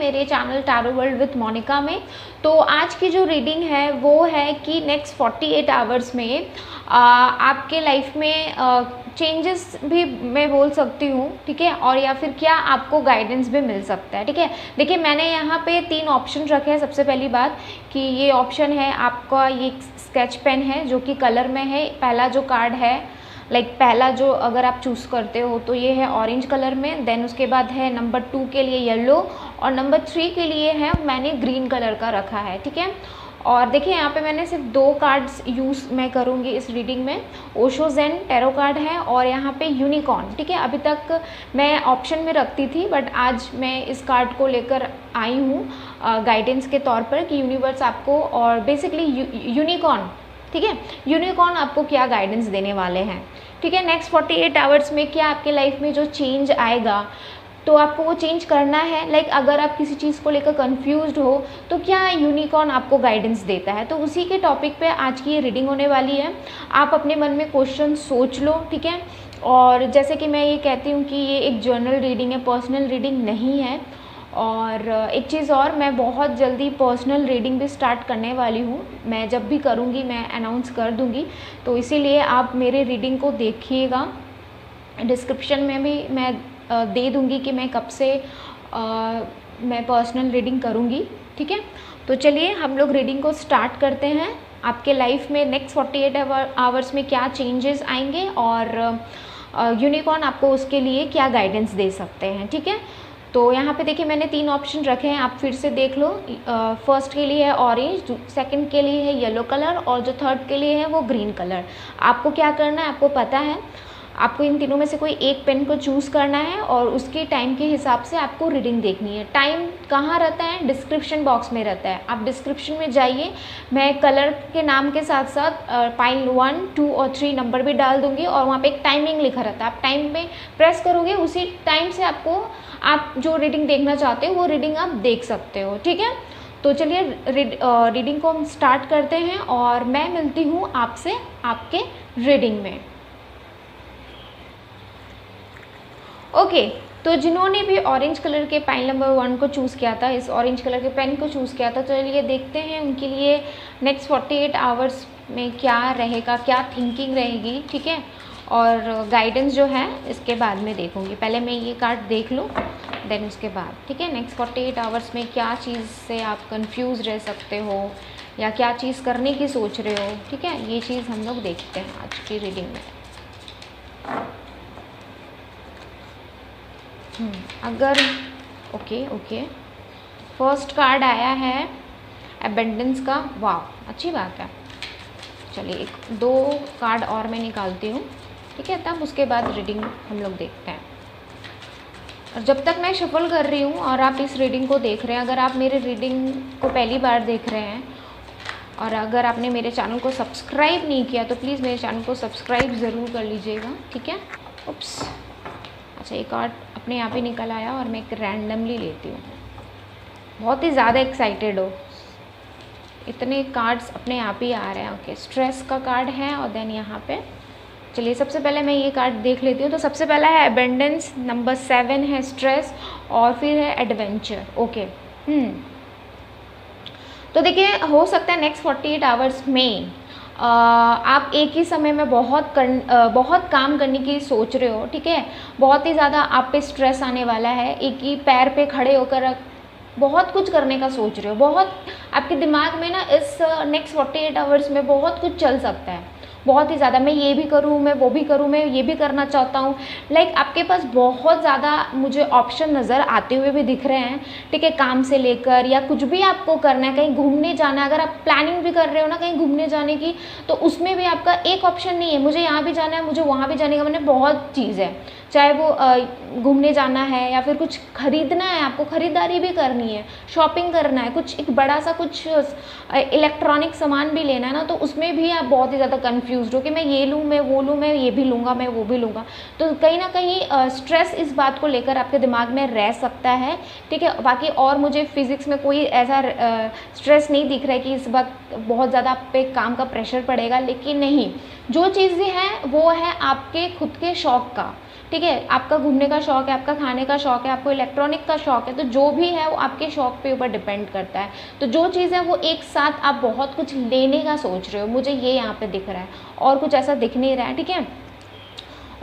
मेरे channel tarot world with Monika में। तो आज की जो रीडिंग है वो है कि नेक्स्ट 48 आवर्स में आपके लाइफ में चेंजेस भी मैं बोल सकती हूँ, ठीक है, और या फिर क्या आपको गाइडेंस भी मिल सकता है, ठीक है। देखिए मैंने यहाँ पे 3 ऑप्शन रखे हैं। सबसे पहली बात कि ये ऑप्शन है आपका, ये स्केच पेन है जो कि कलर में है। पहला जो कार्ड है, पहला जो अगर आप चूज़ करते हो तो ये है ऑरेंज कलर में, देन उसके बाद है नंबर 2 के लिए येलो, और नंबर 3 के लिए है मैंने ग्रीन कलर का रखा है, ठीक है। और देखिए यहाँ पे मैंने सिर्फ 2 कार्ड्स यूज़ मैं करूँगी इस रीडिंग में। ओशो ज़ेन टैरो कार्ड है और यहाँ पे यूनिकॉर्न, ठीक है। अभी तक मैं ऑप्शन में रखती थी बट आज मैं इस कार्ड को लेकर आई हूँ गाइडेंस के तौर पर कि यूनिवर्स आपको, और बेसिकली यूनिकॉर्न, ठीक है, यूनिकॉर्न आपको क्या गाइडेंस देने वाले हैं, ठीक है। नेक्स्ट 48 आवर्स में क्या आपके लाइफ में जो चेंज आएगा तो आपको वो चेंज करना है। अगर आप किसी चीज़ को लेकर कंफ्यूज्ड हो तो क्या यूनिकॉर्न आपको गाइडेंस देता है, तो उसी के टॉपिक पे आज की ये रीडिंग होने वाली है। आप अपने मन में क्वेश्चन सोच लो, ठीक है। और जैसे कि मैं ये कहती हूँ कि ये एक जर्नल रीडिंग है, पर्सनल रीडिंग नहीं है। और एक चीज़ और, मैं बहुत जल्दी पर्सनल रीडिंग भी स्टार्ट करने वाली हूँ। मैं जब भी करूँगी मैं अनाउंस कर दूँगी, तो इसीलिए आप मेरे रीडिंग को देखिएगा। डिस्क्रिप्शन में भी मैं दे दूँगी कि मैं कब से मैं पर्सनल रीडिंग करूँगी, ठीक है। तो चलिए हम लोग रीडिंग को स्टार्ट करते हैं। आपके लाइफ में नेक्स्ट 48 आवर्स में क्या चेंजेस आएंगे और यूनिकॉर्न आपको उसके लिए क्या गाइडेंस दे सकते हैं, ठीक है। तो यहाँ पे देखिए मैंने 3 ऑप्शन रखे हैं, आप फिर से देख लो। फर्स्ट के लिए है ऑरेंज, सेकंड के लिए है येलो कलर, और जो थर्ड के लिए है वो ग्रीन कलर। आपको क्या करना है आपको पता है। आपको इन तीनों में से कोई एक पेन को चूज़ करना है और उसके टाइम के हिसाब से आपको रीडिंग देखनी है। टाइम कहाँ रहता है, डिस्क्रिप्शन बॉक्स में रहता है। आप डिस्क्रिप्शन में जाइए, मैं कलर के नाम के साथ साथ पाइल 1, 2 और 3 नंबर भी डाल दूँगी, और वहाँ पे एक टाइमिंग लिखा रहता है। आप टाइम पे प्रेस करोगे, उसी टाइम से आपको, आप जो रीडिंग देखना चाहते हो वो रीडिंग आप देख सकते हो, ठीक है। तो चलिए रीडिंग को हम स्टार्ट करते हैं और मैं मिलती हूँ आपसे आपके रीडिंग में। ओके, तो जिन्होंने भी ऑरेंज कलर के पाइल नंबर 1 को चूज़ किया था, इस ऑरेंज कलर के पेन को चूज़ किया था, तो चलिए देखते हैं उनके लिए नेक्स्ट 48 आवर्स में क्या रहेगा, क्या थिंकिंग रहेगी, ठीक है। और गाइडेंस जो है इसके बाद में देखूंगी। पहले मैं ये कार्ड देख लूँ, देन उसके बाद, ठीक है। नेक्स्ट 48 आवर्स में क्या चीज़ से आप कंफ्यूज रह सकते हो या क्या चीज़ करने की सोच रहे हो, ठीक है। ये चीज़ हम लोग देखते हैं आज की रीडिंग में। अगर ओके, फर्स्ट कार्ड आया है एबंडेंस का, वाह अच्छी बात है। चलिए 2 कार्ड और मैं निकालती हूँ, ठीक है, तब उसके बाद रीडिंग हम लोग देखते हैं। और जब तक मैं शफल कर रही हूँ और आप इस रीडिंग को देख रहे हैं, अगर आप मेरे रीडिंग को पहली बार देख रहे हैं और अगर आपने मेरे चैनल को सब्सक्राइब नहीं किया तो प्लीज़ मेरे चैनल को सब्सक्राइब ज़रूर कर लीजिएगा, ठीक है। उप्स, अच्छा एक कार्ड अपने आप ही निकल आया और मैं एक रैंडमली लेती हूँ। बहुत ही ज़्यादा एक्साइटेड हो, इतने कार्ड्स अपने आप ही आ रहे हैं। ओके, स्ट्रेस का कार्ड है और देन यहाँ पे, चलिए सबसे पहले मैं ये कार्ड देख लेती हूँ। तो सबसे पहला है एबंडेंस, नंबर 7 है स्ट्रेस, और फिर है एडवेंचर। ओके, तो देखिए हो सकता है नेक्स्ट 48 आवर्स में आप एक ही समय में बहुत काम करने की सोच रहे हो, ठीक है। बहुत ही ज़्यादा आप पे स्ट्रेस आने वाला है, एक ही पैर पे खड़े होकर बहुत कुछ करने का सोच रहे हो। बहुत आपके दिमाग में ना इस नेक्स्ट 48 आवर्स में बहुत कुछ चल सकता है, बहुत ही ज़्यादा। मैं ये भी करूँ, मैं वो भी करूँ, मैं ये भी करना चाहता हूँ। आपके पास बहुत ज़्यादा मुझे ऑप्शन नज़र आते हुए भी दिख रहे हैं, ठीक है। काम से लेकर या कुछ भी आपको करना है, कहीं घूमने जाना है, अगर आप प्लानिंग भी कर रहे हो ना कहीं घूमने जाने की, तो उसमें भी आपका एक ऑप्शन नहीं है मुझे यहाँ भी जाना है, मुझे वहाँ भी जाने का, मैंने बहुत चीज़ है। चाहे वो घूमने जाना है या फिर कुछ खरीदना है, आपको ख़रीदारी भी करनी है, शॉपिंग करना है, कुछ एक बड़ा सा कुछ इलेक्ट्रॉनिक सामान भी लेना है ना, तो उसमें भी आप बहुत ही ज़्यादा कंफ्यूज हो कि मैं ये लूँ, मैं वो लूँ, मैं ये भी लूँगा, मैं वो भी लूँगा। तो कहीं ना कहीं स्ट्रेस इस बात को लेकर आपके दिमाग में रह सकता है, ठीक है। बाकी और मुझे फिज़िक्स में कोई ऐसा स्ट्रेस नहीं दिख रहा है कि इस वक्त बहुत ज़्यादा आप पे काम का प्रेशर पड़ेगा, लेकिन नहीं, जो चीज़ें हैं वो है आपके खुद के शौक़ का, ठीक है। आपका घूमने का शौक़ है, आपका खाने का शौक़ है, आपको इलेक्ट्रॉनिक का शौक़ है, तो जो भी है वो आपके शौक़ पे ऊपर डिपेंड करता है। तो जो चीज़ है वो एक साथ आप बहुत कुछ लेने का सोच रहे हो, मुझे ये यहाँ पे दिख रहा है, और कुछ ऐसा दिख नहीं रहा है, ठीक है,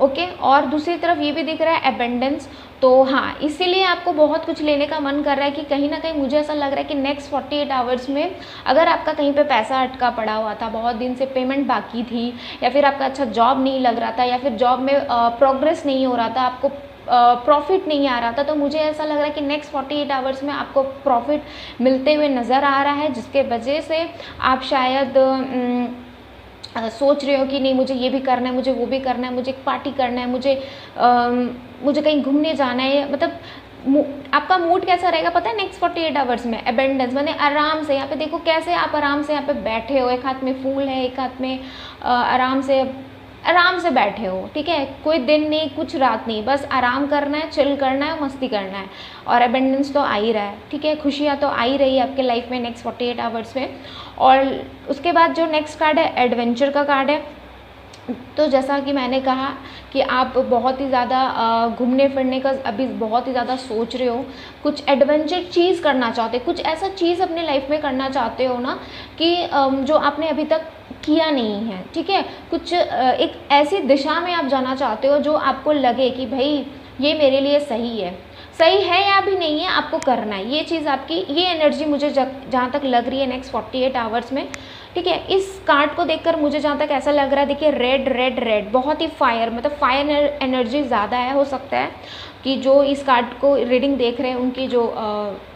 ओके। और दूसरी तरफ ये भी दिख रहा है एबेंडेंस। तो हाँ, इसीलिए आपको बहुत कुछ लेने का मन कर रहा है कि कहीं ना कहीं मुझे ऐसा लग रहा है कि नेक्स्ट 48 आवर्स में अगर आपका कहीं पे पैसा अटका पड़ा हुआ था, बहुत दिन से पेमेंट बाकी थी, या फिर आपका अच्छा जॉब नहीं लग रहा था, या फिर जॉब में प्रोग्रेस नहीं हो रहा था, आपको प्रॉफिट नहीं आ रहा था, तो मुझे ऐसा लग रहा है कि नेक्स्ट 48 आवर्स में आपको प्रॉफिट मिलते हुए नज़र आ रहा है, जिसके वजह से आप शायद सोच रहे हो कि नहीं मुझे ये भी करना है, मुझे वो भी करना है, मुझे एक पार्टी करना है, मुझे कहीं घूमने जाना है। मतलब आपका मूड कैसा रहेगा पता है नेक्स्ट 48 आवर्स में? एबेंडेंस, मैंने आराम से, यहाँ पे देखो कैसे आप आराम से यहाँ पे बैठे हो, एक हाथ में फूल है, एक हाथ में आराम से बैठे हो, ठीक है। कोई दिन नहीं, कुछ रात नहीं, बस आराम करना है, चिल करना है, मस्ती करना है, और एबेंडेंस तो आ ही रहा है, ठीक है। खुशियाँ तो आ ही रही है आपके लाइफ में नेक्स्ट 48 आवर्स में। और उसके बाद जो नेक्स्ट कार्ड है एडवेंचर का कार्ड है। तो जैसा कि मैंने कहा कि आप बहुत ही ज़्यादा घूमने फिरने का अभी बहुत ही ज़्यादा सोच रहे हो, कुछ एडवेंचर चीज़ करना चाहते हो, कुछ ऐसा चीज़ अपने लाइफ में करना चाहते हो ना कि जो आपने अभी तक किया नहीं है, ठीक है। कुछ एक ऐसी दिशा में आप जाना चाहते हो जो आपको लगे कि भाई ये मेरे लिए सही है या भी नहीं है, आपको करना है ये चीज़। आपकी ये एनर्जी मुझे जहाँ तक लग रही है नेक्स्ट 48 आवर्स में, ठीक है। इस कार्ड को देखकर मुझे जहाँ तक ऐसा लग रहा है, देखिए रेड रेड रेड, बहुत ही फायर, मतलब फायर एनर्जी ज़्यादा है। हो सकता है कि जो इस कार्ड को रीडिंग देख रहे हैं उनकी जो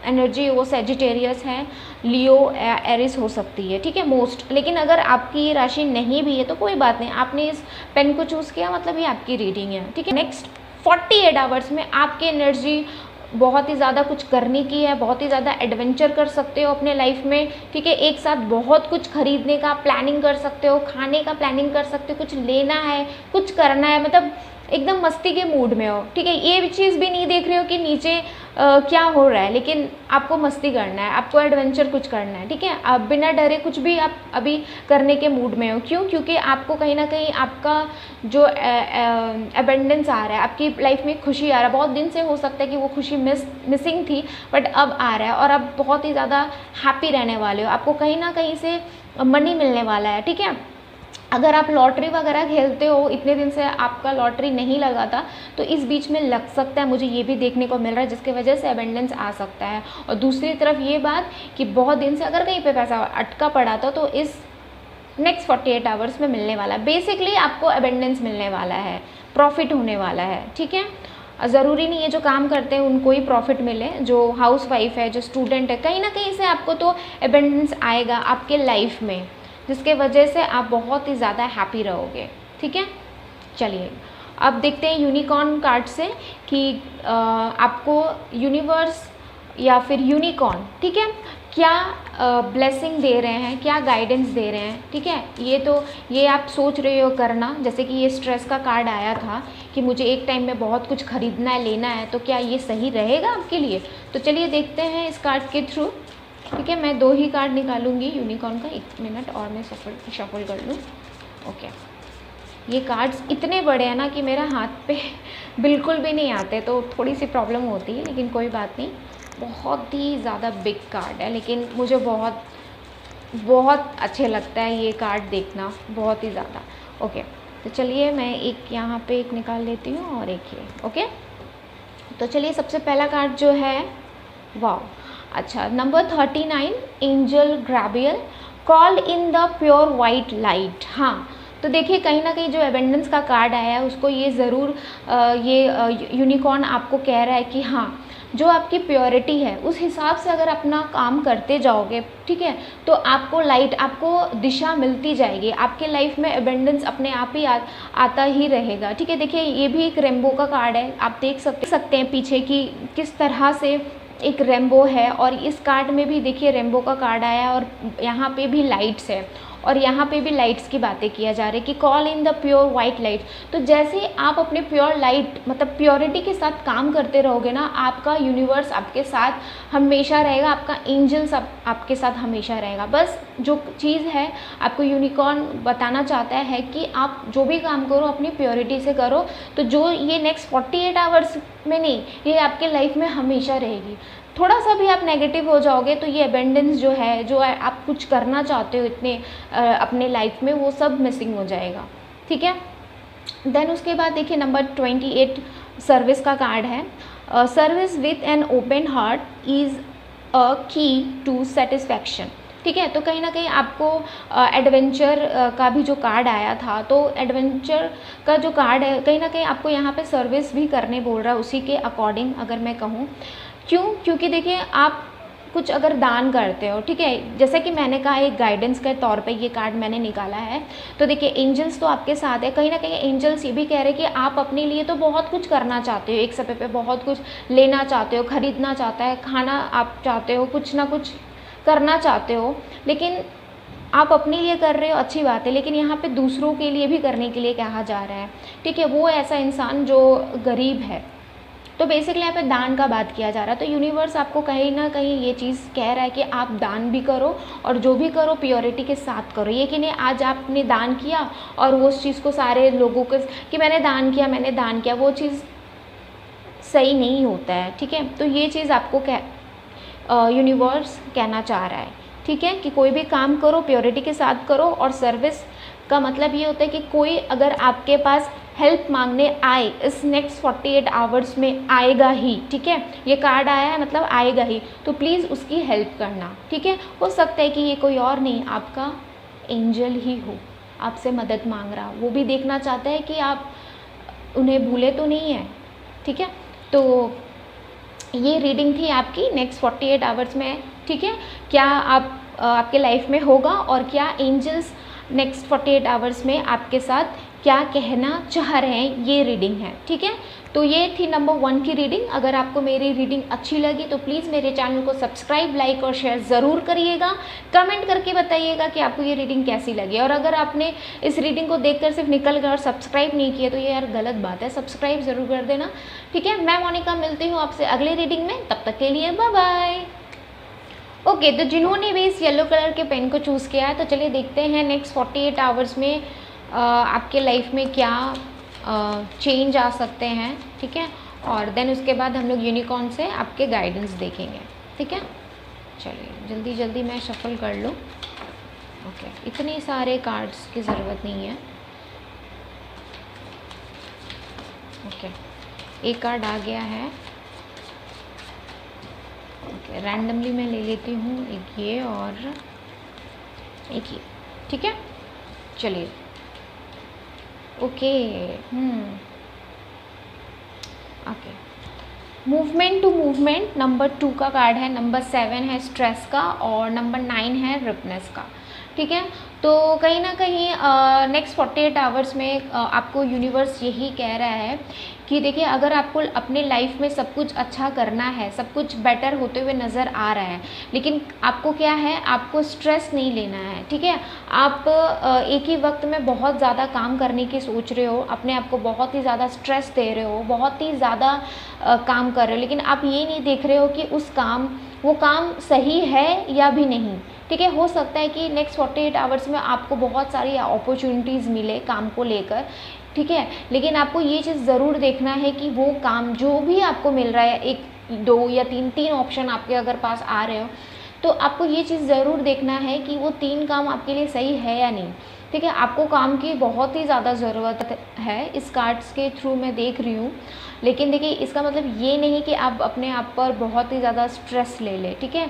एनर्जी वो सेजिटेरियस है, लियो, एरिस हो सकती है, ठीक है, मोस्ट। लेकिन अगर आपकी राशि नहीं भी है तो कोई बात नहीं, आपने इस पेन को चूज़ किया, मतलब ये आपकी रीडिंग है, ठीक है। नेक्स्ट 48 आवर्स में आपकी एनर्जी बहुत ही ज़्यादा कुछ करने की है, बहुत ही ज़्यादा एडवेंचर कर सकते हो अपने लाइफ में, ठीक है। एक साथ बहुत कुछ खरीदने का प्लानिंग कर सकते हो, खाने का प्लानिंग कर सकते हो, कुछ लेना है, कुछ करना है, मतलब एकदम मस्ती के मूड में हो, ठीक है। ये चीज़ भी नहीं देख रहे हो कि नीचे क्या हो रहा है, लेकिन आपको मस्ती करना है, आपको एडवेंचर कुछ करना है, ठीक है। आप बिना डरे कुछ भी आप अभी करने के मूड में हो। क्यों? क्योंकि आपको कहीं ना कहीं आपका जो एबेंडेंस आ रहा है, आपकी लाइफ में खुशी आ रहा है, बहुत दिन से हो सकता है कि वो खुशी मिसिंग थी, बट अब आ रहा है, और आप बहुत ही ज़्यादा हैप्पी रहने वाले हो, आपको कहीं ना कहीं से मनी मिलने वाला है, ठीक है। अगर आप लॉटरी वगैरह खेलते हो, इतने दिन से आपका लॉटरी नहीं लगा था, तो इस बीच में लग सकता है, मुझे ये भी देखने को मिल रहा है, जिसकी वजह से एबेंडेंस आ सकता है। और दूसरी तरफ ये बात कि बहुत दिन से अगर कहीं पे पैसा अटका पड़ा था तो इस नेक्स्ट 48 आवर्स में मिलने वाला है। बेसिकली आपको एबेंडेंस मिलने वाला है, प्रॉफिट होने वाला है, ठीक है। ज़रूरी नहीं है जो काम करते हैं उनको ही प्रॉफिट मिले, जो हाउस वाइफ है, जो स्टूडेंट है, कहीं ना कहीं से आपको तो एबेंडेंस आएगा आपके लाइफ में, जिसके वजह से आप बहुत ही ज़्यादा हैप्पी रहोगे, ठीक है। चलिए अब देखते हैं यूनिकॉर्न कार्ड से कि आपको यूनिवर्स या फिर यूनिकॉर्न, ठीक है, क्या ब्लेसिंग दे रहे हैं, क्या गाइडेंस दे रहे हैं, ठीक है। ये आप सोच रहे हो करना, जैसे कि ये स्ट्रेस का कार्ड आया था कि मुझे एक टाइम में बहुत कुछ खरीदना है, लेना है, तो क्या ये सही रहेगा आपके लिए? तो चलिए देखते हैं इस कार्ड के थ्रू, ठीक है। मैं 2 ही कार्ड निकालूंगी यूनिकॉर्न का, 1 मिनट और मैं शफल कर लूँ, ओके। ये कार्ड्स इतने बड़े हैं ना कि मेरा हाथ पे बिल्कुल भी नहीं आते, तो थोड़ी सी प्रॉब्लम होती है, लेकिन कोई बात नहीं। बहुत ही ज़्यादा बिग कार्ड है, लेकिन मुझे बहुत बहुत अच्छे लगता है ये कार्ड देखना, बहुत ही ज़्यादा, ओके। तो चलिए मैं एक यहाँ पे एक निकाल लेती हूँ और एक ये, ओके। तो चलिए सबसे पहला कार्ड जो है, वाह, अच्छा, number 39, angel Gabriel, called in the pure white light. हाँ, तो देखिए कहीं ना कहीं जो एबेंडेंस का कार्ड आया है उसको ये ज़रूर यूनिकॉर्न आपको कह रहा है कि हाँ, जो आपकी प्योरिटी है उस हिसाब से अगर अपना काम करते जाओगे, ठीक है, तो आपको लाइट, आपको दिशा मिलती जाएगी, आपके लाइफ में एबेंडेंस अपने आप ही आता ही रहेगा, ठीक है। देखिए ये भी एक रेनबो का कार्ड है, आप देख सकते हैं पीछे कि किस तरह से एक रेनबो है, और इस कार्ड में भी देखिए रेनबो का कार्ड आया है, और यहाँ पे भी लाइट्स है, और यहाँ पे भी लाइट्स की बातें किया जा रहा है कि call in the pure white light. तो जैसे आप अपने प्योर लाइट मतलब प्योरिटी के साथ काम करते रहोगे ना, आपका यूनिवर्स आपके साथ हमेशा रहेगा, आपका एंजल्स आपके साथ हमेशा रहेगा। बस जो चीज़ है आपको यूनिकॉर्न बताना चाहता है कि आप जो भी काम करो अपनी प्योरिटी से करो, तो जो ये नेक्स्ट 48 आवर्स में नहीं, ये आपके लाइफ में हमेशा रहेगी। थोड़ा सा भी आप नेगेटिव हो जाओगे तो ये अबेंडेंस जो है, जो आप कुछ करना चाहते हो इतने अपने लाइफ में, वो सब मिसिंग हो जाएगा। ठीक है, देन उसके बाद देखिए नंबर 28 सर्विस का कार्ड है। Service with an open heart is a की टू सेटिस्फैक्शन। ठीक है, तो कहीं ना कहीं आपको एडवेंचर का भी जो कार्ड आया था, तो एडवेंचर का जो कार्ड है कहीं ना कहीं आपको यहाँ पे सर्विस भी करने बोल रहा है, उसी के अकॉर्डिंग अगर मैं कहूँ। क्यों? क्योंकि देखिए आप कुछ अगर दान करते हो, ठीक है, जैसे कि मैंने कहा एक गाइडेंस के तौर पे ये कार्ड मैंने निकाला है, तो देखिए एंजल्स तो आपके साथ है। कहीं ना कहीं एंजल्स ये भी कह रहे हैं कि आप अपने लिए तो बहुत कुछ करना चाहते हो, एक समय पे बहुत कुछ लेना चाहते हो, खरीदना चाहता है, खाना आप चाहते हो, कुछ ना कुछ करना चाहते हो, लेकिन आप अपने लिए कर रहे हो, अच्छी बात है, लेकिन यहाँ पे दूसरों के लिए भी करने के लिए कहा जा रहा है। ठीक है, वो ऐसा इंसान जो गरीब है, तो बेसिकली यहाँ पे दान का बात किया जा रहा है। तो यूनिवर्स आपको कहीं ना कहीं ये चीज़ कह रहा है कि आप दान भी करो और जो भी करो प्योरिटी के साथ करो। ये कि नहीं आज आपने दान किया और वो उस चीज़ को सारे लोगों को कि मैंने दान किया, वो चीज़ सही नहीं होता है। ठीक है, तो ये चीज़ आपको यूनिवर्स कहना चाह रहा है। ठीक है, कि कोई भी काम करो प्योरिटी के साथ करो। और सर्विस का मतलब ये होता है कि कोई अगर आपके पास हेल्प मांगने आए, इस नेक्स्ट 48 आवर्स में आएगा ही। ठीक है, ये कार्ड आया है मतलब आएगा ही, तो प्लीज़ उसकी हेल्प करना। ठीक है, हो सकता है कि ये कोई और नहीं, आपका एंजल ही हो, आपसे मदद मांग रहा, वो भी देखना चाहता है कि आप उन्हें भूले तो नहीं है। ठीक है, तो ये रीडिंग थी आपकी नेक्स्ट 48 आवर्स में। ठीक है, क्या आपके लाइफ में होगा और क्या एंजल्स नेक्स्ट 48 आवर्स में आपके साथ क्या कहना चाह रहे हैं, ये रीडिंग है। ठीक है, तो ये थी नंबर 1 की रीडिंग। अगर आपको मेरी रीडिंग अच्छी लगी तो प्लीज़ मेरे चैनल को सब्सक्राइब, लाइक और शेयर ज़रूर करिएगा। कमेंट करके बताइएगा कि आपको ये रीडिंग कैसी लगी। और अगर आपने इस रीडिंग को देखकर सिर्फ निकल गए और सब्सक्राइब नहीं किया तो ये यार गलत बात है, सब्सक्राइब ज़रूर कर देना। ठीक है, मैं मोनिका मिलती हूँ आपसे अगले रीडिंग में, तब तक के लिए बाय बाय। ओके, तो जिन्होंने भी इस येलो कलर के पेन को चूज़ किया है, तो चलिए देखते हैं नेक्स्ट 48 आवर्स में आपके लाइफ में क्या चेंज आ सकते हैं। ठीक है, और देन उसके बाद हम लोग यूनिकॉर्न से आपके गाइडेंस देखेंगे। ठीक है, चलिए जल्दी जल्दी मैं शफल कर लूँ। ओके, इतने सारे कार्ड्स की ज़रूरत नहीं है। ओके, एक कार्ड आ गया है। ओके, रैंडमली मैं ले लेती हूँ, एक ये और एक ये। ठीक है, चलिए। Okay, okay, movement to movement number 2 का कार्ड है, नंबर 7 है स्ट्रेस का और नंबर 9 है रिपनेस का। ठीक है, तो कहीं ना कहीं नेक्स्ट 48 आवर्स में आपको यूनिवर्स यही कह रहा है कि देखिए अगर आपको अपने लाइफ में सब कुछ अच्छा करना है, सब कुछ बेटर होते हुए नज़र आ रहा है, लेकिन आपको क्या है, आपको स्ट्रेस नहीं लेना है। ठीक है, आप एक ही वक्त में बहुत ज़्यादा काम करने की सोच रहे हो, अपने आप को बहुत ही ज़्यादा स्ट्रेस दे रहे हो, बहुत ही ज़्यादा काम कर रहे हो, लेकिन आप ये नहीं देख रहे हो कि वो काम सही है या भी नहीं। ठीक है, हो सकता है कि नेक्स्ट 48 आवर्स में आपको बहुत सारी अपॉर्चुनिटीज़ मिले काम को लेकर। ठीक है, लेकिन आपको ये चीज़ ज़रूर देखना है कि वो काम जो भी आपको मिल रहा है, 1, 2 या 3 ऑप्शन आपके अगर पास आ रहे हो, तो आपको ये चीज़ ज़रूर देखना है कि वो 3 काम आपके लिए सही है या नहीं। ठीक है, आपको काम की बहुत ही ज़्यादा ज़रूरत है, इस कार्ड्स के थ्रू मैं देख रही हूँ। लेकिन देखिए इसका मतलब ये नहीं कि आप अपने आप पर बहुत ही ज़्यादा स्ट्रेस ले लें। ठीक है,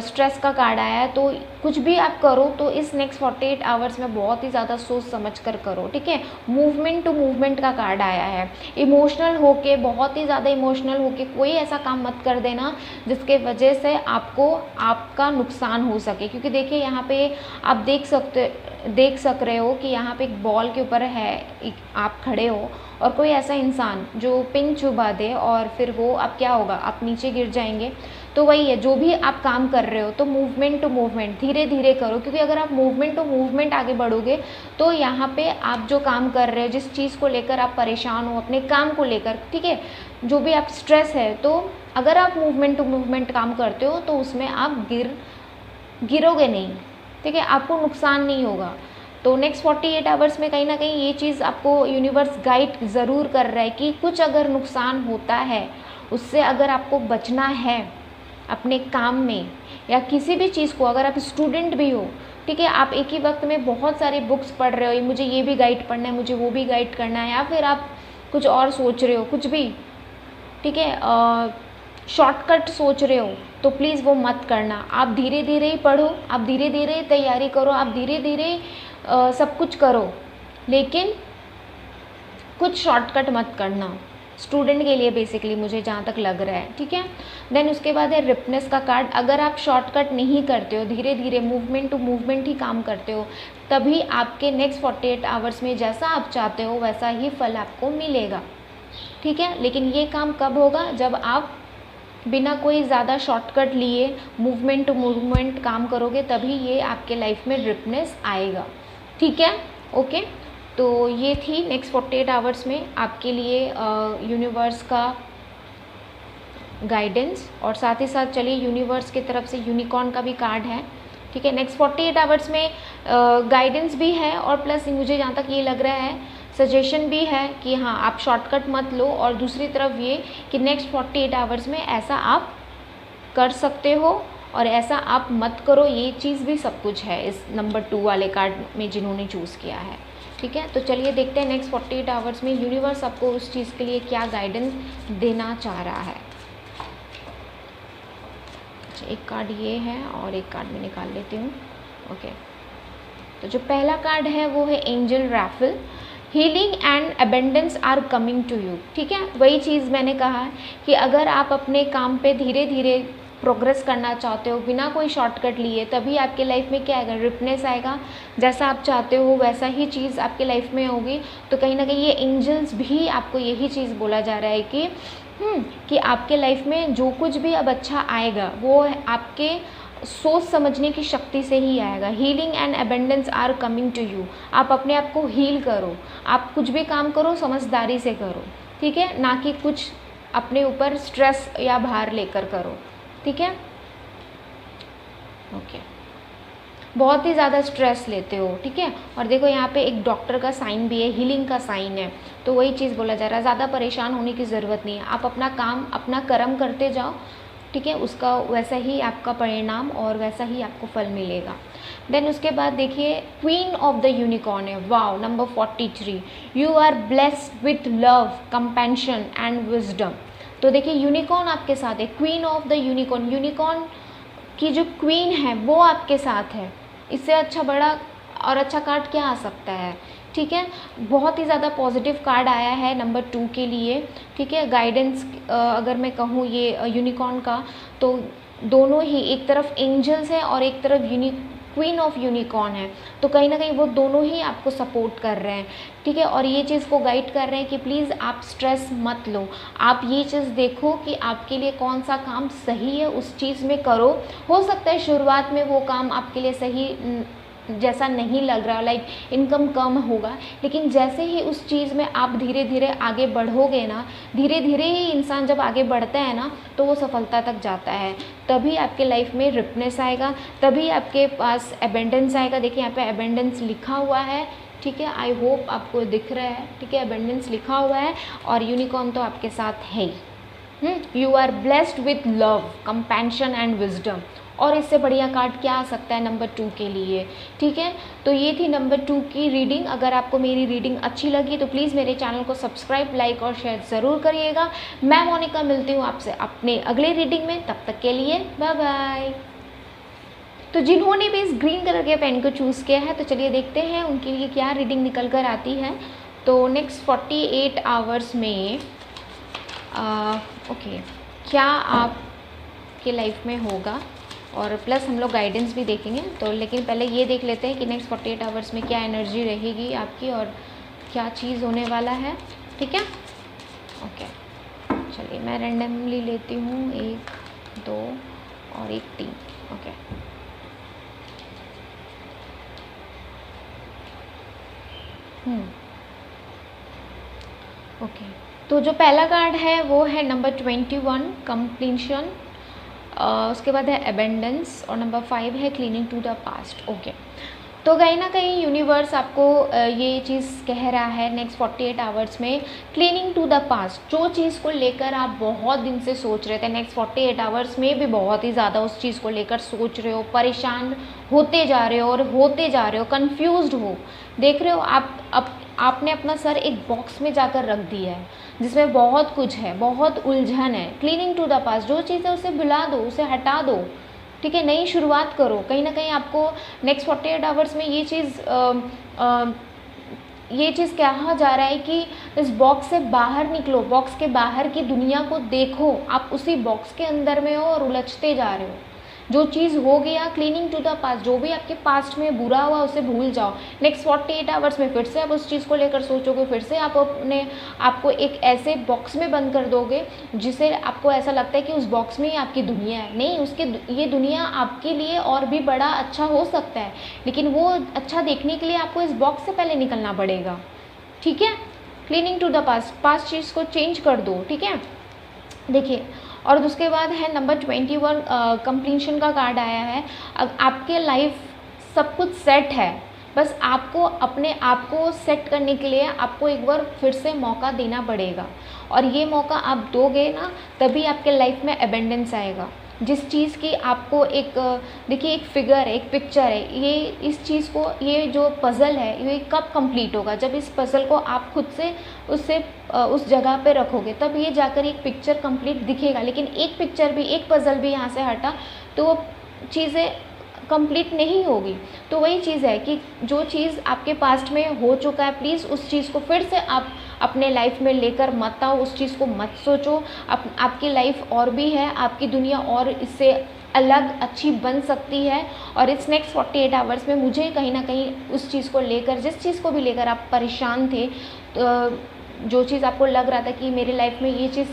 स्ट्रेस का कार्ड आया है, तो कुछ भी आप करो तो इस नेक्स्ट 48 आवर्स में बहुत ही ज़्यादा सोच समझ कर करो। ठीक है, मूवमेंट टू मूवमेंट का कार्ड आया है। इमोशनल होके, बहुत ही ज़्यादा इमोशनल होके कोई ऐसा काम मत कर देना जिसके वजह से आपका नुकसान हो सके। क्योंकि देखिए यहाँ पे आप देख सक रहे हो कि यहाँ पे एक बॉल के ऊपर है, आप खड़े हो और कोई ऐसा इंसान जो पिन चुभा दे और फिर वो अब क्या होगा, आप नीचे गिर जाएंगे। तो वही है, जो भी आप काम कर रहे हो तो मूवमेंट टू मूवमेंट धीरे धीरे करो, क्योंकि अगर आप मूवमेंट टू मूवमेंट आगे बढ़ोगे तो यहाँ पे आप जो काम कर रहे हो, जिस चीज़ को लेकर आप परेशान हो अपने काम को लेकर, ठीक है, जो भी आप स्ट्रेस है, तो अगर आप मूवमेंट टू मूवमेंट काम करते हो तो उसमें आप गिरोगे नहीं, ठीक है, आपको नुकसान नहीं होगा। तो नेक्स्ट 48 आवर्स में कहीं ना कहीं ये चीज़ आपको यूनिवर्स गाइड ज़रूर कर रहा है कि कुछ अगर नुकसान होता है उससे अगर आपको बचना है अपने काम में या किसी भी चीज़ को, अगर आप स्टूडेंट भी हो, ठीक है, आप एक ही वक्त में बहुत सारी बुक्स पढ़ रहे हो, मुझे ये भी गाइड पढ़ना है, मुझे वो भी गाइड करना है, या फिर आप कुछ और सोच रहे हो, कुछ भी, ठीक है, शॉर्टकट सोच रहे हो, तो प्लीज़ वो मत करना। आप धीरे धीरे ही पढ़ो, आप धीरे धीरे तैयारी करो, आप धीरे धीरे सब कुछ करो, लेकिन कुछ शॉर्टकट मत करना स्टूडेंट के लिए, बेसिकली मुझे जहाँ तक लग रहा है, ठीक है। देन उसके बाद है रिपनेस का कार्ड। अगर आप शॉर्टकट नहीं करते हो, धीरे धीरे मूवमेंट टू मूवमेंट ही काम करते हो, तभी आपके नेक्स्ट 48 आवर्स में जैसा आप चाहते हो वैसा ही फल आपको मिलेगा, ठीक है। लेकिन ये काम कब होगा, जब आप बिना कोई ज़्यादा शॉर्टकट लिए मूवमेंट टू मूवमेंट काम करोगे, तभी ये आपके लाइफ में रिपनेस आएगा, ठीक है। ओके, तो ये थी नेक्स्ट 48 आवर्स में आपके लिए यूनिवर्स का गाइडेंस, और साथ ही साथ चलिए यूनिवर्स की तरफ से यूनिकॉर्न का भी कार्ड है, ठीक है। नेक्स्ट 48 आवर्स में गाइडेंस भी है, और प्लस मुझे जहाँ तक ये लग रहा है सजेशन भी है कि हाँ आप शॉर्टकट मत लो, और दूसरी तरफ ये कि नेक्स्ट 48 आवर्स में ऐसा आप कर सकते हो और ऐसा आप मत करो, ये चीज़ भी सब कुछ है इस नंबर 2 वाले कार्ड में जिन्होंने चूज़ किया है, ठीक है। तो चलिए देखते हैं नेक्स्ट 48 आवर्स में यूनिवर्स आपको उस चीज़ के लिए क्या गाइडेंस देना चाह रहा है। अच्छा, एक कार्ड ये है और एक कार्ड मैं निकाल लेती हूँ। ओके, तो जो पहला कार्ड है वो है angel Raphael. Healing and abundance are coming to you, ठीक है। वही चीज़ मैंने कहा है कि अगर आप अपने काम पे धीरे धीरे प्रोग्रेस करना चाहते हो बिना कोई शॉर्टकट लिए, तभी आपके लाइफ में क्या आएगा, रिपनेस आएगा। जैसा आप चाहते हो वैसा ही चीज़ आपके लाइफ में होगी। तो कहीं ना कहीं ये एंजल्स भी आपको यही चीज़ बोला जा रहा है कि आपके लाइफ में जो कुछ भी अब अच्छा आएगा वो आपके सोच समझने की शक्ति से ही आएगा। Healing and abundance are coming to you. आप अपने आप को हील करो, आप कुछ भी काम करो समझदारी से करो, ठीक है, ना कि कुछ अपने ऊपर स्ट्रेस या भार लेकर करो, ठीक है। ओके, बहुत ही ज़्यादा स्ट्रेस लेते हो, ठीक है। और देखो यहाँ पे एक डॉक्टर का साइन भी है, हीलिंग का साइन है, तो वही चीज़ बोला जा रहा है, ज़्यादा परेशान होने की ज़रूरत नहीं है। आप अपना काम अपना कर्म करते जाओ, ठीक है, उसका वैसा ही आपका परिणाम और वैसा ही आपको फल मिलेगा। देन उसके बाद देखिए क्वीन ऑफ द यूनिकॉर्न है, वाओ, number 43। You are blessed with love, compassion and wisdom. तो देखिए यूनिकॉर्न आपके साथ है, queen of the unicorn, unicorn की जो क्वीन है वो आपके साथ है। इससे अच्छा बड़ा और अच्छा कार्ड क्या आ सकता है, ठीक है। बहुत ही ज़्यादा पॉजिटिव कार्ड आया है नंबर 2 के लिए, ठीक है। गाइडेंस अगर मैं कहूँ ये यूनिकॉर्न का, तो दोनों ही, एक तरफ एंजल्स है और एक तरफ क्वीन ऑफ यूनिकॉर्न है, तो कहीं ना कहीं वो दोनों ही आपको सपोर्ट कर रहे हैं, ठीक है। और ये चीज़ को गाइड कर रहे हैं कि प्लीज़ आप स्ट्रेस मत लो, आप ये चीज़ देखो कि आपके लिए कौन सा काम सही है, उस चीज़ में करो। हो सकता है शुरुआत में वो काम आपके लिए सही जैसा नहीं लग रहा, लाइक इनकम कम होगा, लेकिन जैसे ही उस चीज़ में आप धीरे धीरे आगे बढ़ोगे ना, धीरे धीरे ही इंसान जब आगे बढ़ता है ना तो वो सफलता तक जाता है। तभी आपके लाइफ में रिपनेस आएगा, तभी आपके पास अबेंडेंस आएगा। देखिए यहाँ पे अबेंडेंस लिखा हुआ है, ठीक है, आई होप आपको दिख रहा है, ठीक है, अबेंडेंस लिखा हुआ है और यूनिकॉर्न तो आपके साथ है ही। You are blessed with love, compassion and wisdom. और इससे बढ़िया कार्ड क्या आ सकता है नंबर 2 के लिए, ठीक है। तो ये थी नंबर 2 की रीडिंग। अगर आपको मेरी रीडिंग अच्छी लगी तो प्लीज़ मेरे चैनल को सब्सक्राइब, लाइक और शेयर ज़रूर करिएगा। मैं मोनिका मिलती हूँ आपसे अपने अगले रीडिंग में, तब तक के लिए बाय बाय। तो जिन्होंने भी इस ग्रीन कलर के पेन को चूज़ किया है, तो चलिए देखते हैं उनके लिए क्या रीडिंग निकल कर आती है। तो नेक्स्ट 48 आवर्स में ओके क्या आपके लाइफ में होगा, और प्लस हम लोग गाइडेंस भी देखेंगे। तो लेकिन पहले ये देख लेते हैं कि नेक्स्ट 48 आवर्स में क्या एनर्जी रहेगी आपकी और क्या चीज़ होने वाला है, ठीक है। ओके, चलिए मैं रैंडमली लेती हूँ एक 2 और एक T। Okay, okay. तो जो पहला कार्ड है वो है नंबर 21 कंप्लीशन, उसके बाद है अबेंडेंस, और नंबर 5 है cleaning to the past. Okay, तो कहीं ना कहीं यूनिवर्स आपको ये चीज़ कह रहा है नेक्स्ट 48 आवर्स में, क्लीनिंग टू द पास्ट। जो चीज़ को लेकर आप बहुत दिन से सोच रहे थे, नेक्स्ट 48 आवर्स में भी बहुत ही ज़्यादा उस चीज़ को लेकर सोच रहे हो, परेशान होते जा रहे हो और होते जा रहे हो, कंफ्यूज्ड हो। देख रहे हो आपने अपना सर एक बॉक्स में जाकर रख दिया है जिसमें बहुत कुछ है, बहुत उलझन है। क्लीनिंग टू द पास्ट, जो चीज़ है उसे भुला दो, उसे हटा दो, ठीक है, नई शुरुआत करो। कहीं ना कहीं आपको नेक्स्ट 48 आवर्स में ये चीज़ कहा जा रहा है कि इस बॉक्स से बाहर निकलो, बॉक्स के बाहर की दुनिया को देखो। आप उसी बॉक्स के अंदर में हो और उलझते जा रहे हो। जो चीज़ हो गया, क्लीनिंग टू द पास्ट, जो भी आपके पास्ट में बुरा हुआ उसे भूल जाओ। नेक्स्ट 48 आवर्स में फिर से आप उस चीज़ को लेकर सोचोगे, फिर से आप आपको एक ऐसे बॉक्स में बंद कर दोगे जिसे आपको ऐसा लगता है कि उस बॉक्स में ही आपकी दुनिया है। नहीं, ये दुनिया आपके लिए और भी बड़ा अच्छा हो सकता है, लेकिन वो अच्छा देखने के लिए आपको इस बॉक्स से पहले निकलना पड़ेगा, ठीक है। क्लीनिंग टू द पास्ट चीज़ को चेंज कर दो, ठीक है। देखिए, और उसके बाद है नंबर 21 कंप्लीशन का कार्ड आया है। अब आपके लाइफ सब कुछ सेट है, बस आपको अपने आप को सेट करने के लिए आपको एक बार फिर से मौका देना पड़ेगा, और ये मौका आप दोगे ना, तभी आपके लाइफ में एबेंडेंस आएगा। जिस चीज़ की आपको एक देखिए, एक फिगर है, एक पिक्चर है, ये इस चीज़ को, ये जो पज़ल है ये कब कंप्लीट होगा, जब इस पज़ल को आप खुद से उस जगह पे रखोगे, तब ये जाकर एक पिक्चर कंप्लीट दिखेगा। लेकिन एक पिक्चर भी, एक पज़ल भी यहाँ से हटा तो वो चीज़ें कंप्लीट नहीं होगी। तो वही चीज़ है कि जो चीज़ आपके पास्ट में हो चुका है, प्लीज़ उस चीज़ को फिर से आप अपने लाइफ में लेकर मत आओ, उस चीज़ को मत सोचो। आपकी लाइफ और भी है, आपकी दुनिया और इससे अलग अच्छी बन सकती है। और इस नेक्स्ट 48 आवर्स में मुझे कहीं ना कहीं उस चीज़ को लेकर, जिस चीज़ को भी लेकर आप परेशान थे, तो जो चीज़ आपको लग रहा था कि मेरी लाइफ में ये चीज़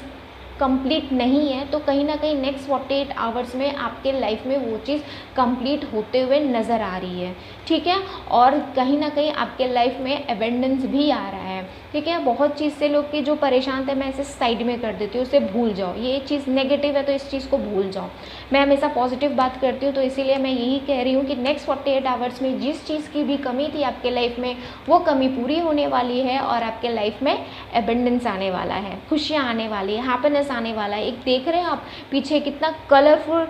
कंप्लीट नहीं है, तो कहीं ना कहीं नेक्स्ट 48 आवर्स में आपके लाइफ में वो चीज़ कंप्लीट होते हुए नज़र आ रही है, ठीक है। और कहीं ना कहीं आपके लाइफ में एबेंडेंस भी आ रहा है, ठीक है। बहुत चीज़ से लोग की जो परेशान थे, मैं इसे साइड में कर देती हूँ, उसे भूल जाओ। ये चीज़ नेगेटिव है तो इस चीज़ को भूल जाओ। मैं हमेशा पॉजिटिव बात करती हूँ, तो इसीलिए मैं यही कह रही हूँ कि नेक्स्ट 48 आवर्स में जिस चीज़ की भी कमी थी आपके लाइफ में, वो कमी पूरी होने वाली है, और आपके लाइफ में एबेंडेंस आने वाला है, खुशियाँ आने वाली है, हैप्पीनेस आने वाला है। एक देख रहे हैं आप पीछे कितना कलरफुल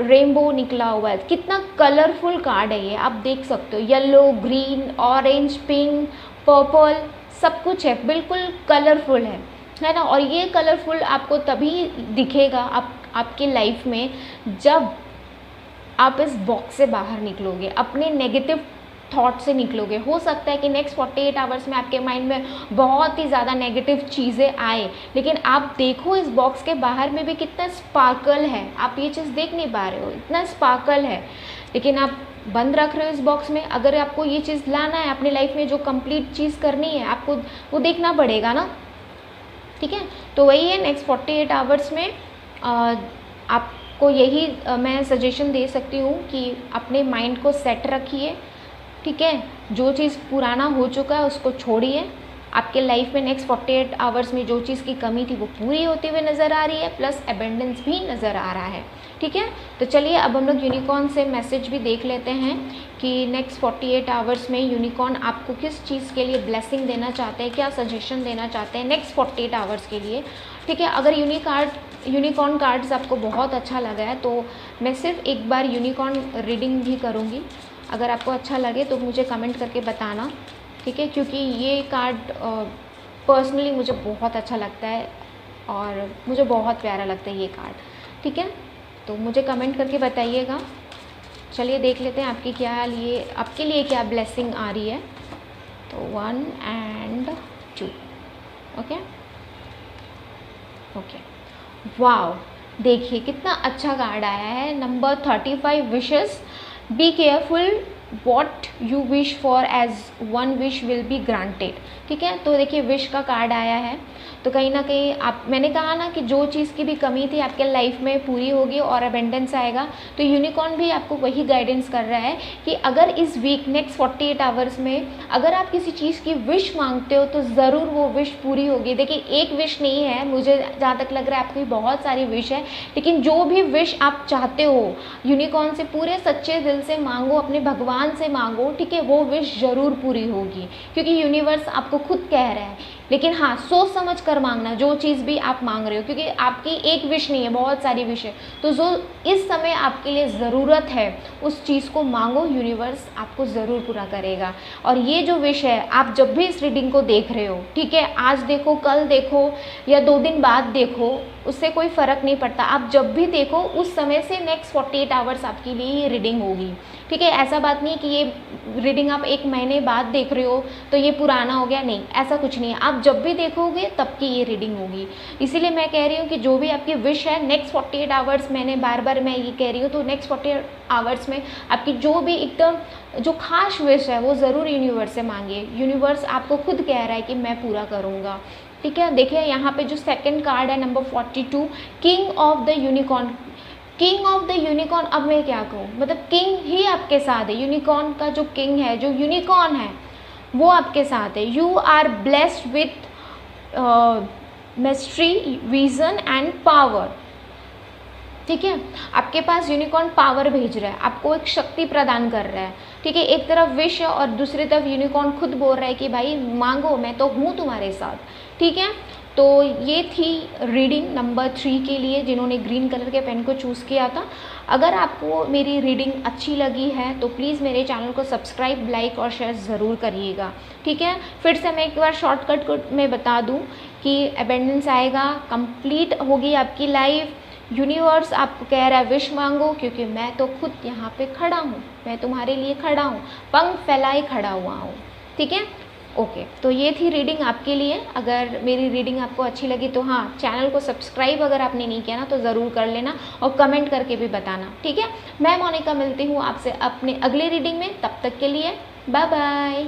रेनबो निकला हुआ है, कितना कलरफुल कार्ड है ये, आप देख सकते हो। Yellow, green, orange, pink, purple, सब कुछ है, बिल्कुल कलरफुल है ना। और ये कलरफुल आपको तभी दिखेगा आपकी लाइफ में जब आप इस बॉक्स से बाहर निकलोगे, अपने नेगेटिव थॉट से निकलोगे। हो सकता है कि नेक्स्ट 48 आवर्स में आपके माइंड में बहुत ही ज़्यादा नेगेटिव चीज़ें आए, लेकिन आप देखो इस बॉक्स के बाहर में भी कितना स्पार्कल है। आप ये चीज़ देख नहीं पा रहे हो, इतना स्पार्कल है, लेकिन आप बंद रख रहे हो इस बॉक्स में। अगर आपको ये चीज़ लाना है अपनी लाइफ में, जो कंप्लीट चीज़ करनी है, आपको वो देखना पड़ेगा ना, ठीक है। तो वही है, नेक्स्ट 48 आवर्स में आपको यही मैं सजेशन दे सकती हूँ कि अपने माइंड को सेट रखिए, ठीक है। जो चीज़ पुराना हो चुका है उसको छोड़िए। आपके लाइफ में नेक्स्ट 48 आवर्स में जो चीज़ की कमी थी वो पूरी होते हुए नज़र आ रही है, प्लस एबेंडेंस भी नज़र आ रहा है, ठीक है। तो चलिए अब हम लोग यूनिकॉर्न से मैसेज भी देख लेते हैं कि नेक्स्ट 48 आवर्स में यूनिकॉर्न आपको किस चीज़ के लिए ब्लेसिंग देना चाहते हैं, क्या सजेशन देना चाहते हैं नेक्स्ट 48 आवर्स के लिए, ठीक है। अगर यूनिकॉर्न कार्ड्स आपको बहुत अच्छा लगा है तो मैं सिर्फ एक बार यूनिकॉर्न रीडिंग भी करूँगी। अगर आपको अच्छा लगे तो मुझे कमेंट करके बताना, ठीक है, क्योंकि ये कार्ड पर्सनली मुझे बहुत अच्छा लगता है और मुझे बहुत प्यारा लगता है ये कार्ड, ठीक है। तो मुझे कमेंट करके बताइएगा। चलिए देख लेते हैं आपके लिए क्या ब्लेसिंग आ रही है। तो 1 और 2, ओके ओके, वाओ, देखिए कितना अच्छा कार्ड आया है। Number 35 wishes, be careful what you wish for as one wish will be granted, ठीक है। तो देखिए विश का कार्ड आया है, तो कहीं ना कहीं आप, मैंने कहा ना कि जो चीज़ की भी कमी थी आपके लाइफ में पूरी होगी और अबेंडेंस आएगा। तो यूनिकॉर्न भी आपको वही गाइडेंस कर रहा है कि अगर इस वीक नेक्स्ट 48 आवर्स में अगर आप किसी चीज़ की विश मांगते हो तो ज़रूर वो विश पूरी होगी। देखिए एक विश नहीं है, मुझे जहाँ तक लग रहा है आपकी बहुत सारी विश है, लेकिन जो भी विश आप चाहते हो यूनिकॉर्न से पूरे सच्चे दिल से मांगो, अपने भगवान से मांगो, ठीक है, वो विश ज़रूर पूरी होगी, क्योंकि यूनिवर्स आपको खुद कह रहा है। लेकिन हाँ, सोच समझ कर मांगना जो चीज़ भी आप मांग रहे हो, क्योंकि आपकी एक विश नहीं है, बहुत सारी विश है। तो जो इस समय आपके लिए ज़रूरत है उस चीज़ को मांगो, यूनिवर्स आपको ज़रूर पूरा करेगा। और ये जो विश है, आप जब भी इस रीडिंग को देख रहे हो, ठीक है, आज देखो, कल देखो या 2 दिन बाद देखो, उससे कोई फ़र्क नहीं पड़ता। आप जब भी देखो उस समय से नेक्स्ट 48 आवर्स आपके लिए ये रीडिंग होगी, ठीक है। ऐसा बात नहीं है कि ये रीडिंग आप 1 महीने बाद देख रहे हो तो ये पुराना हो गया, नहीं, ऐसा कुछ नहीं है। आप जब भी देखोगे तब की ये रीडिंग होगी। इसीलिए मैं कह रही हूँ कि जो भी आपकी विश है नेक्स्ट 48 आवर्स, मैंने बार बार मैं ये कह रही हूँ, तो नेक्स्ट 48 आवर्स में आपकी जो भी एकदम जो खास विश है वो ज़रूर यूनिवर्स से मांगिए। यूनिवर्स आपको खुद कह रहा है कि मैं पूरा करूँगा, ठीक है। देखिए यहाँ पे जो सेकंड कार्ड है number 42, king of the unicorn. King of the unicorn, अब मैं क्या कहूँ, मतलब किंग ही आपके साथ है। यूनिकॉर्न का जो किंग है, जो यूनिकॉर्न है वो आपके साथ है। You are blessed with mystery, vision and power, ठीक है। आपके पास यूनिकॉर्न पावर भेज रहा है, आपको एक शक्ति प्रदान कर रहा है, ठीक है। एक तरफ विश है और दूसरी तरफ यूनिकॉर्न खुद बोल रहा है कि भाई मांगो, मैं तो हूँ तुम्हारे साथ, ठीक है। तो ये थी रीडिंग नंबर 3 के लिए जिन्होंने ग्रीन कलर के पेन को चूज़ किया था। अगर आपको मेरी रीडिंग अच्छी लगी है तो प्लीज़ मेरे चैनल को सब्सक्राइब, लाइक और शेयर ज़रूर करिएगा, ठीक है। फिर से मैं एक बार शॉर्टकट में बता दूँ कि अबेंडेंस आएगा, कंप्लीट होगी आपकी लाइफ। यूनिवर्स आपको कह रहा है विश मांगो, क्योंकि मैं तो खुद यहाँ पे खड़ा हूँ, मैं तुम्हारे लिए खड़ा हूँ, पंख फैलाए खड़ा हुआ हूँ, ठीक है। ओके, तो ये थी रीडिंग आपके लिए। अगर मेरी रीडिंग आपको अच्छी लगी तो हाँ, चैनल को सब्सक्राइब अगर आपने नहीं किया ना तो ज़रूर कर लेना और कमेंट करके भी बताना, ठीक है। मैं मोनिका मिलती हूँ आपसे अपने अगले रीडिंग में, तब तक के लिए बाय बाय।